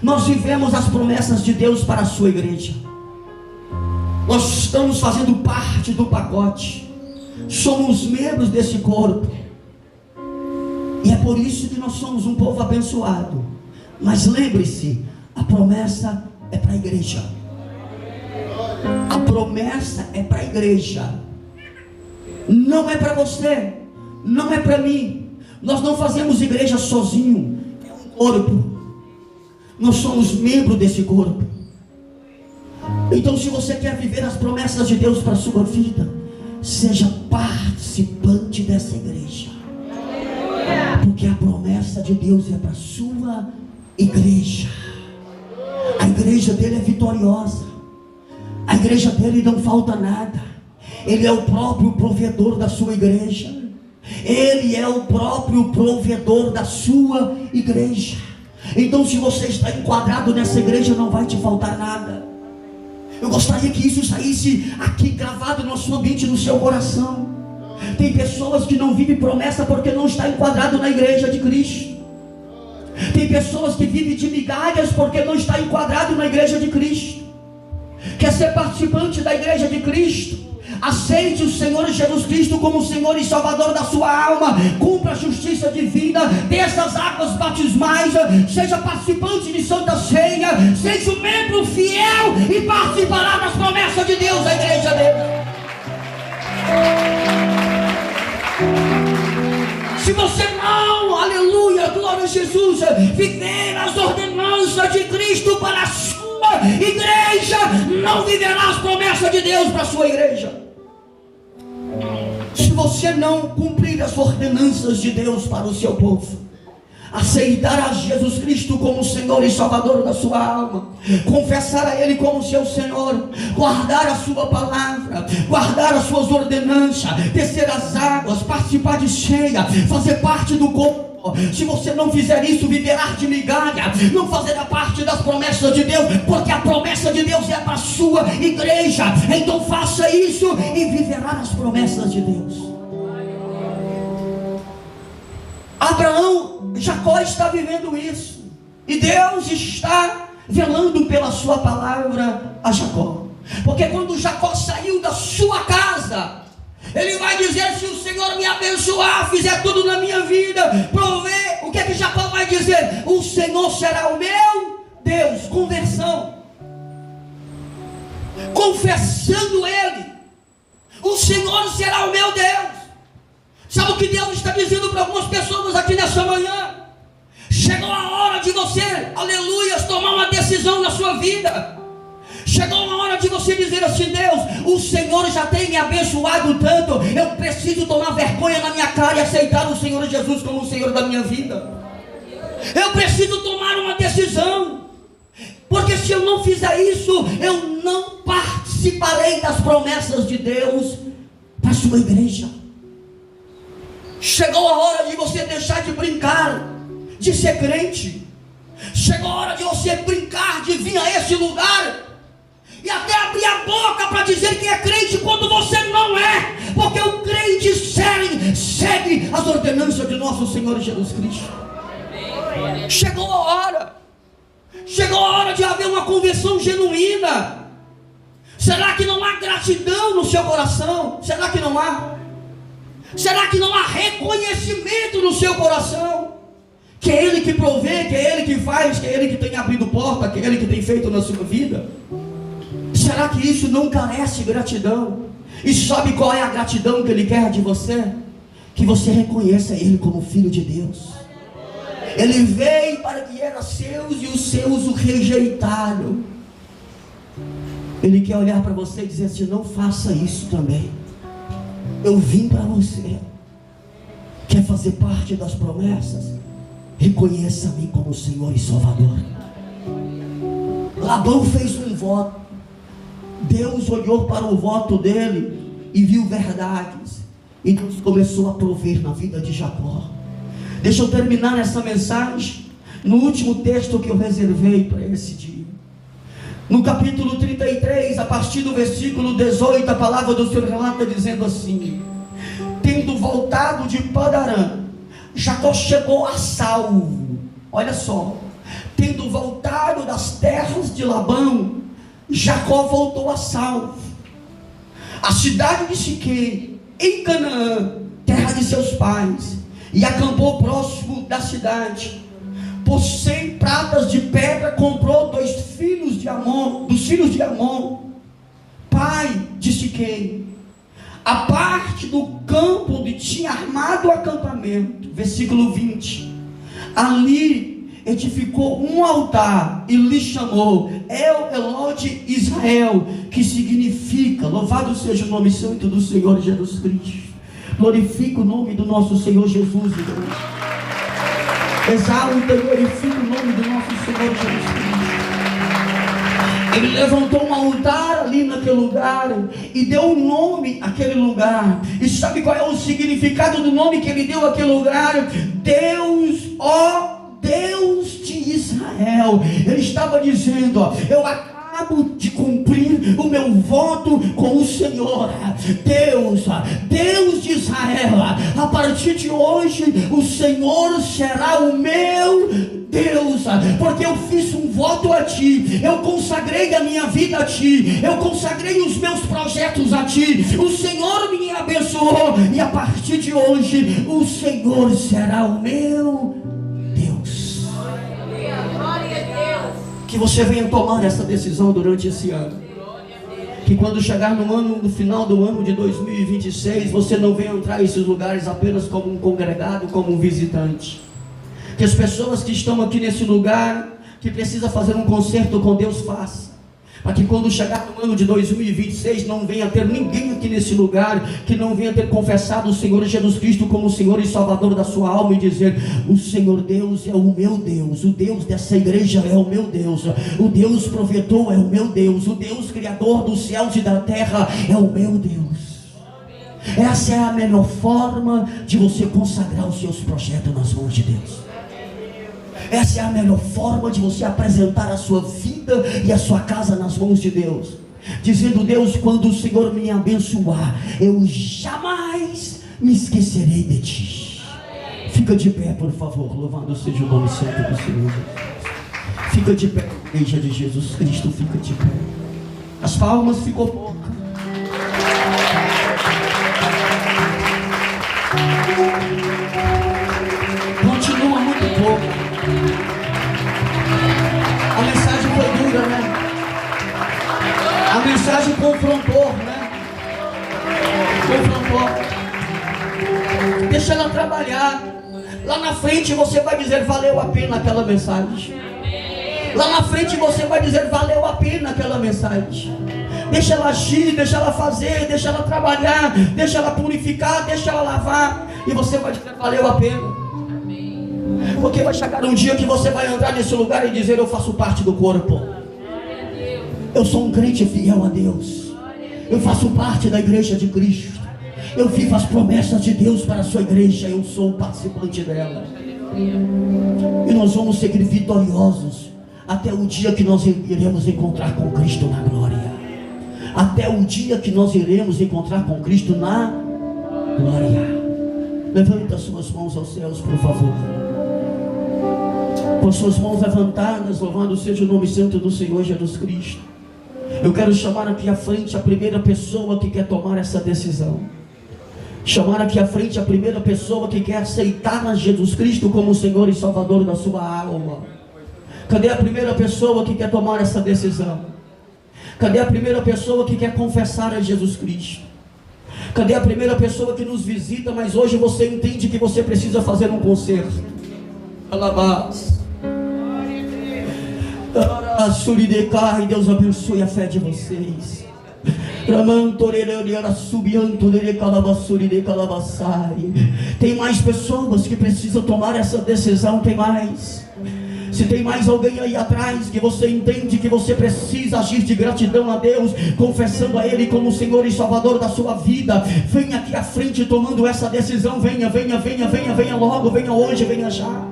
nós vivemos as promessas de Deus para a sua igreja. Nós estamos fazendo parte do pacote, somos membros desse corpo, e é por isso que nós somos um povo abençoado. Mas lembre-se, a promessa é para a igreja. A promessa é para a igreja. Não é para você, não é para mim. Nós não fazemos igreja sozinho, é um corpo. Nós somos membros desse corpo. Então, se você quer viver as promessas de Deus para a sua vida, seja participante dessa igreja, porque a promessa de Deus é para a sua igreja. A igreja dele é vitoriosa, a igreja dele não falta nada. Ele é o próprio provedor da sua igreja. Ele é o próprio provedor da sua igreja. Então, se você está enquadrado nessa igreja, não vai te faltar nada. Eu gostaria que isso saísse aqui gravado na sua mente, no seu coração. Tem pessoas que não vivem promessa porque não está enquadrado na igreja de Cristo. Tem pessoas que vivem de migalhas porque não está enquadrado na igreja de Cristo. Quer ser participante da igreja de Cristo? Aceite o Senhor Jesus Cristo como Senhor e Salvador da sua alma. Cumpra a justiça divina dessas águas batismais. Seja participante de Santa Ceia. Seja um membro fiel e participará das promessas de Deus, a igreja dele. Se você não, aleluia, glória a Jesus, viver as ordenanças de Cristo para a sua igreja, não viverá as promessas de Deus para a sua igreja. Se você não cumprir as ordenanças de Deus para o seu povo, aceitar a Jesus Cristo como Senhor e Salvador da sua alma, confessar a Ele como seu Senhor, guardar a sua palavra, guardar as suas ordenanças, descer as águas, participar de ceia, fazer parte do corpo. Se você não fizer isso, viverá de migalha, não fazerá parte das promessas de Deus, porque a promessa de Deus é para a sua igreja. Então faça isso e viverá as promessas de Deus. Jacó está vivendo isso, e Deus está velando pela sua palavra a Jacó, porque quando Jacó saiu da sua casa, ele vai dizer: se o Senhor me abençoar, fizer tudo na minha vida, prover, o que é que Jacó vai dizer? O Senhor será o meu Deus. Conversão, confessando ele, o Senhor será o meu Deus. Sabe o que Deus está dizendo para algumas pessoas aqui nessa manhã? Chegou a hora de você, aleluia, tomar uma decisão na sua vida. Chegou a hora de você dizer assim: Deus, o Senhor já tem me abençoado tanto, eu preciso tomar vergonha na minha cara e aceitar o Senhor Jesus como o Senhor da minha vida. Eu preciso tomar uma decisão, porque se eu não fizer isso, eu não participarei das promessas de Deus para a sua igreja. Chegou a hora de você deixar de brincar de ser crente. Chegou a hora de você brincar de vir a esse lugar e até abrir a boca para dizer que é crente quando você não é, porque o crente segue as ordenanças de nosso Senhor Jesus Cristo. Chegou a hora de haver uma conversão genuína. Será que não há gratidão no seu coração? Será que não há? Será que não há reconhecimento no seu coração? Que é Ele que provê, que é Ele que faz, que é Ele que tem abrido porta, que é Ele que tem feito na sua vida? Será que isso não carece de gratidão? E sabe qual é a gratidão que Ele quer de você? Que você reconheça Ele como Filho de Deus. Ele veio para que era seus e os seus o rejeitaram. Ele quer olhar para você e dizer assim: não faça isso também. Eu vim para você. Quer fazer parte das promessas? Reconheça-me como Senhor e Salvador. Labão fez um voto. Deus olhou para o voto dele e viu verdades. E Deus começou a prover na vida de Jacó. Deixa eu terminar essa mensagem no último texto que eu reservei para esse dia. No capítulo 33, a partir do versículo 18, a palavra do Senhor relata dizendo assim: tendo voltado de Padarã, Jacó chegou a salvo. Olha só, tendo voltado das terras de Labão, Jacó voltou a salvo. A cidade de Siquém, em Canaã, terra de seus pais, e acampou próximo da cidade. Por 100 pratas de pedra comprou dos filhos de Amon, pai de Siquém, a parte do tinha armado o acampamento. Versículo 20. Ali edificou um altar e lhe chamou El Elode Israel, que significa, louvado seja o nome santo do Senhor Jesus Cristo. Glorifica o nome do nosso Senhor Jesus, Deus. Exalta e glorifica o nome do nosso Senhor Jesus Cristo. Ele levantou um altar ali naquele lugar e deu um nome àquele lugar. E sabe qual é o significado do nome que ele deu àquele lugar? Deus, ó Deus de Israel. Ele estava dizendo, ó, eu acabo de cumprir o meu voto com o Senhor. Deus de Israel, a partir de hoje o Senhor será o meu Deus, porque eu fiz um voto a Ti, eu consagrei a minha vida a Ti, eu consagrei os meus projetos a Ti, o Senhor me abençoou, e a partir de hoje o Senhor será o meu Deus. Que você venha tomar essa decisão durante esse ano, que quando chegar no final do ano de 2026, você não venha entrar nesses lugares apenas como um congregado, como um visitante. Que as pessoas que estão aqui nesse lugar, que precisa fazer um concerto com Deus, faça. Para que quando chegar no ano de 2026, não venha ter ninguém aqui nesse lugar que não venha ter confessado o Senhor Jesus Cristo como o Senhor e Salvador da sua alma, e dizer, o Senhor Deus é o meu Deus, o Deus dessa igreja é o meu Deus, o Deus provedor é o meu Deus, o Deus criador dos céus e da terra é o meu Deus. Essa é a melhor forma de você consagrar os seus projetos nas mãos de Deus. Essa é a melhor forma de você apresentar a sua vida e a sua casa nas mãos de Deus, dizendo, Deus, quando o Senhor me abençoar, eu jamais me esquecerei de Ti. Fica de pé, por favor, louvado seja o nome santo do Senhor. Fica de pé, igreja de Jesus Cristo, fica de pé. As palmas ficou pouca. Continua muito pouco. A mensagem foi dura, né? A mensagem confrontou, né? Confrontou. Deixa ela trabalhar. Lá na frente você vai dizer, valeu a pena aquela mensagem. Lá na frente você vai dizer, valeu a pena aquela mensagem. Deixa ela agir, deixa ela fazer, deixa ela trabalhar, deixa ela purificar, deixa ela lavar, e você vai dizer, valeu a pena. Porque vai chegar um dia que você vai entrar nesse lugar e dizer, eu faço parte do corpo. Eu sou um crente fiel a Deus. Eu faço parte da igreja de Cristo. Eu vivo as promessas de Deus para a sua igreja. Eu sou um participante dela. E nós vamos seguir vitoriosos até o dia que nós iremos encontrar com Cristo na glória. Até o dia que nós iremos encontrar com Cristo na glória. Levanta suas mãos aos céus, por favor. Com suas mãos levantadas, louvado seja o nome santo do Senhor Jesus Cristo. Eu quero chamar aqui à frente a primeira pessoa que quer tomar essa decisão. Chamar aqui à frente a primeira pessoa que quer aceitar a Jesus Cristo como o Senhor e Salvador da sua alma. Cadê a primeira pessoa que quer tomar essa decisão? Cadê a primeira pessoa que quer confessar a Jesus Cristo? Cadê a primeira pessoa que nos visita, mas hoje você entende que você precisa fazer um concerto? Alabás. Deus abençoe a fé de vocês. Tem mais pessoas que precisam tomar essa decisão. Tem mais. Se tem mais alguém aí atrás que você entende que você precisa agir de gratidão a Deus, confessando a Ele como o Senhor e Salvador da sua vida, venha aqui à frente tomando essa decisão. Venha, venha, venha, venha, venha logo, venha hoje, venha já.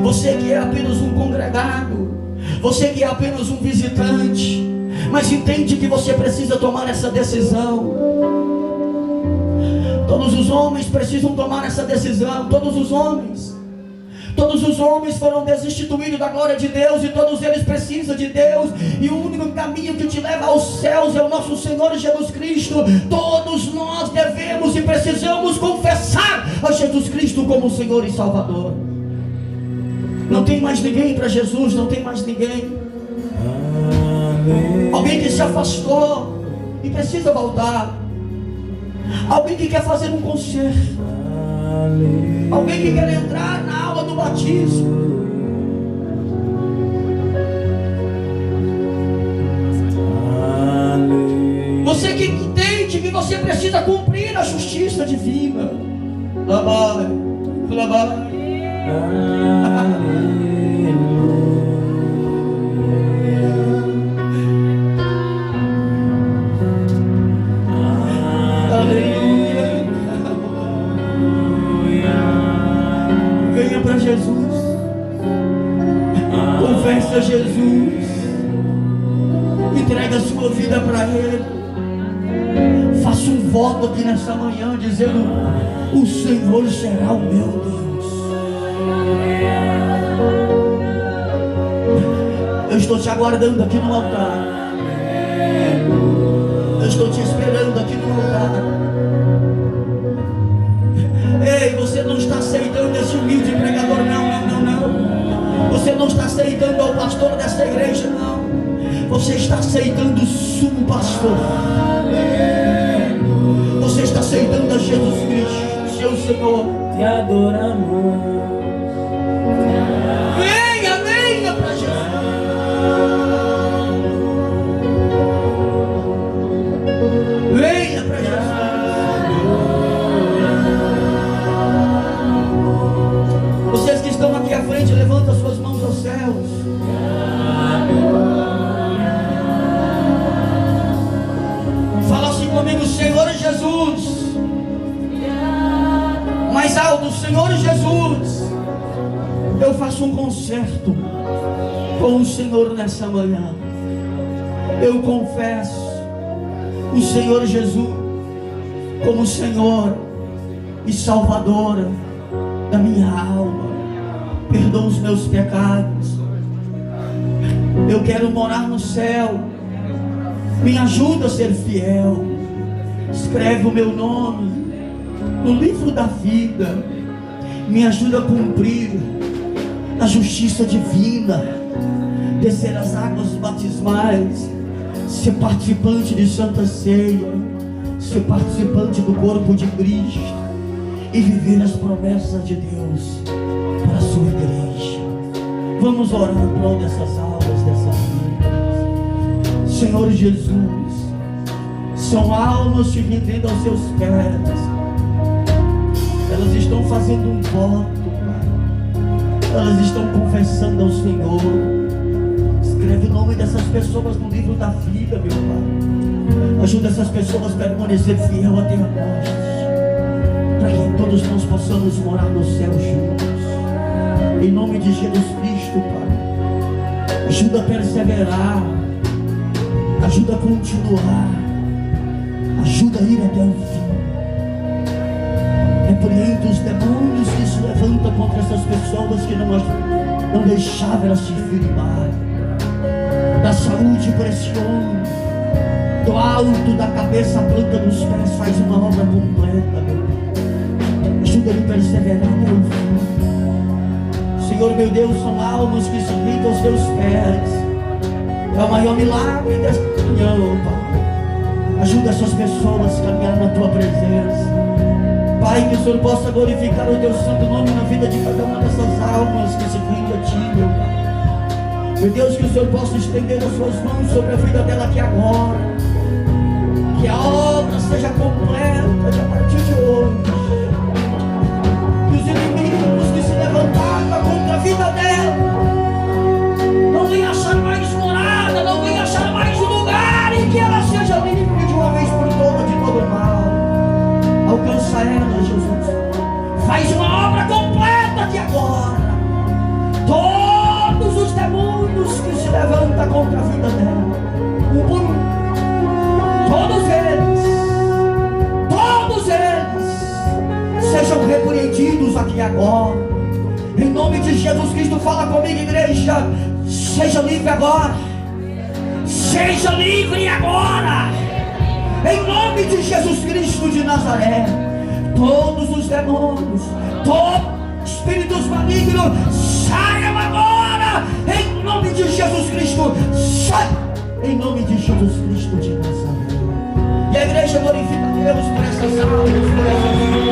Você que é apenas um congregado, você que é apenas um visitante, mas entende que você precisa tomar essa decisão. Todos os homens precisam tomar essa decisão. Todos os homens foram destituídos da glória de Deus, e todos eles precisam de Deus, e o único caminho que te leva aos céus é o nosso Senhor Jesus Cristo. Todos nós devemos e precisamos confessar a Jesus Cristo como o Senhor e Salvador. Não tem mais ninguém para Jesus, não tem mais ninguém. Alguém que se afastou e precisa voltar. Alguém que quer fazer um concerto. Alguém que quer entrar na aula do batismo. Você que entende que você precisa cumprir a justiça divina. Labai, labai. Aleluia. Venha para Jesus. Confesse a Jesus. Entrega a sua vida para Ele. Faça um voto aqui nessa manhã, dizendo: o Senhor será o meu Deus. Eu estou te aguardando aqui no altar. Eu estou te esperando aqui no altar. Ei, você não está aceitando esse humilde pregador, não. Você não está aceitando ao pastor dessa igreja, não. Você está aceitando o sumo pastor. Você está aceitando a Jesus Cristo, seu Senhor. Te adoramos. Venha para Jesus. Venha para Jesus. Vocês que estão aqui à frente, levantam suas mãos aos céus. Fala assim comigo: Senhor Jesus. Mais alto: Senhor Jesus. Eu faço um concerto com o Senhor nessa manhã. Eu confesso o Senhor Jesus como Senhor e Salvador da minha alma. Perdoa os meus pecados. Eu quero morar no céu. Me ajuda a ser fiel. Escreve o meu nome no livro da vida. Me ajuda a cumprir a justiça divina, descer as águas batismais, ser participante de Santa Ceia, ser participante do corpo de Cristo e viver as promessas de Deus para a sua igreja. Vamos orar em prol dessas almas, dessas vidas. Senhor Jesus, são almas te rendendo aos seus pés. Elas estão fazendo um voto, Pai. Elas estão confessando ao Senhor. Escreve o nome dessas pessoas no livro da vida, meu Pai. Ajuda essas pessoas a permanecer fiel até a morte, para que todos nós possamos morar no céu juntos. Em nome de Jesus Cristo, Pai. Ajuda a perseverar. Ajuda a continuar. Ajuda a ir até o fim. Repreende os demônios que se levantam contra essas pessoas que não deixavam elas se firmar. Da saúde para esse homem, do alto da cabeça à planta dos pés, faz uma obra completa, meu Pai. Ajuda ele a perseverar até o fim. Senhor meu Deus, são almas que se rendem aos teus pés. É o maior milagre desta manhã, Pai. Ajuda essas pessoas a caminhar na tua presença. Pai, que o Senhor possa glorificar o teu santo nome na vida de cada uma dessas almas que se rende a ti, meu Pai. Meu Deus, que o Senhor possa estender as suas mãos sobre a vida dela aqui agora. Que a obra seja completa de a partir de hoje. Que os inimigos que se levantaram contra a vida dela não venham achar mais morada, não venham achar mais lugar em que ela seja livre de uma vez por todas de todo mal. Alcança ela, Jesus. Faz uma obra completa de agora. Todos os demônios que se levantam contra a vida dela, um por um, todos eles sejam repreendidos aqui agora. Em nome de Jesus Cristo, fala comigo, igreja. Seja livre agora. Seja livre agora. Em nome de Jesus Cristo de Nazaré. Todos os demônios, todos os espíritos malignos, saiam agora. Em nome de Jesus Cristo. Sai. Em nome de Jesus Cristo de Nazaré. E a igreja glorifica a Deus por essas almas, por essas vidas.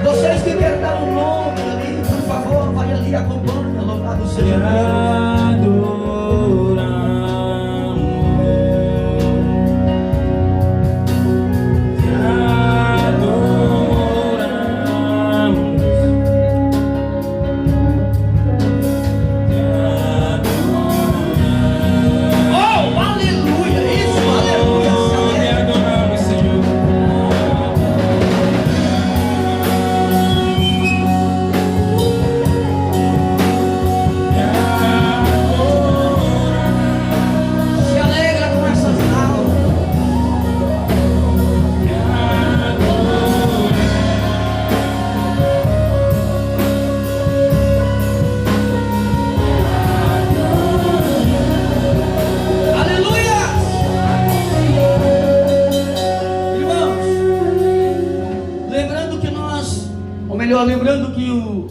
Vocês que querem dar um nome ali, por favor, vai ali e acompanha. Louvado seja Deus. Lembrando que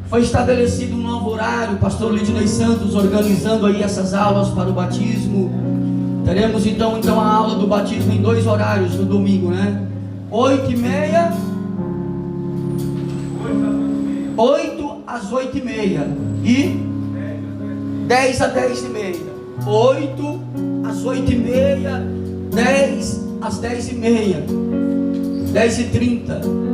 foi estabelecido um novo horário, o pastor Lidney Santos organizando aí essas aulas para o batismo. Teremos então a aula do batismo em 2 horários no domingo, né? 8h30, 8 às 8h30 e 10 às 10h30. 8 às 8h30, 10 às 10h30, 10h30.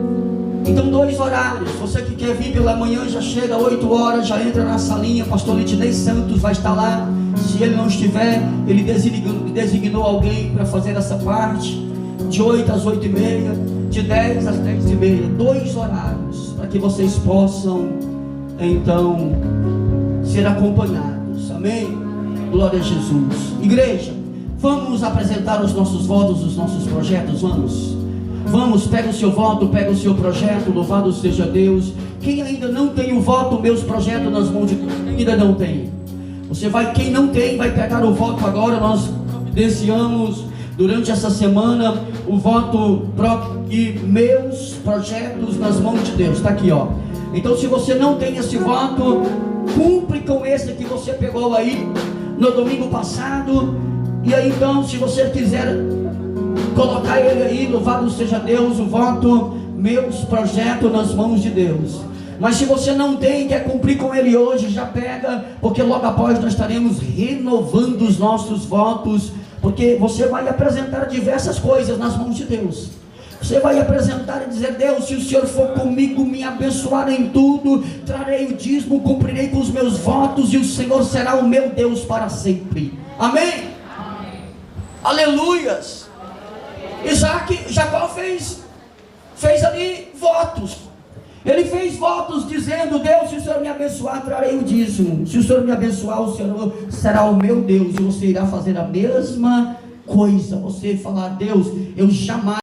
Então 2 horários. Você que quer vir pela manhã já chega 8 horas, já entra na salinha. O pastor Lidney Santos vai estar lá. Se ele não estiver, ele designou alguém para fazer essa parte. De 8 às 8h30, de 10 às 10h30. 2 horários para que vocês possam então ser acompanhados. Amém? Glória a Jesus. Igreja, vamos apresentar os nossos votos, os nossos projetos. Vamos, pega o seu voto, pega o seu projeto. Louvado seja Deus. Quem ainda não tem o voto, meus projetos nas mãos de Deus, ainda não tem. Quem não tem, vai pegar o voto agora. Nós providenciamos durante essa semana o voto próprio e meus projetos nas mãos de Deus. Está aqui, ó. Então, se você não tem esse voto, cumpre com esse que você pegou aí no domingo passado. E aí, então, se você quiser colocar ele aí, louvado seja Deus, o voto, meus projetos nas mãos de Deus. Mas se você não tem, quer cumprir com ele hoje, já pega, porque logo após nós estaremos renovando os nossos votos, porque você vai apresentar diversas coisas nas mãos de Deus. Você vai apresentar e dizer: Deus, se o Senhor for comigo, me abençoar em tudo, trarei o dízimo, cumprirei com os meus votos, e o Senhor será o meu Deus para sempre. Amém? Amém. Aleluias. Jacó fez ali votos. Ele fez votos dizendo: Deus, se o Senhor me abençoar, trarei o dízimo. Se o Senhor me abençoar, o Senhor será o meu Deus. E você irá fazer a mesma coisa. Você falar: Deus, eu jamais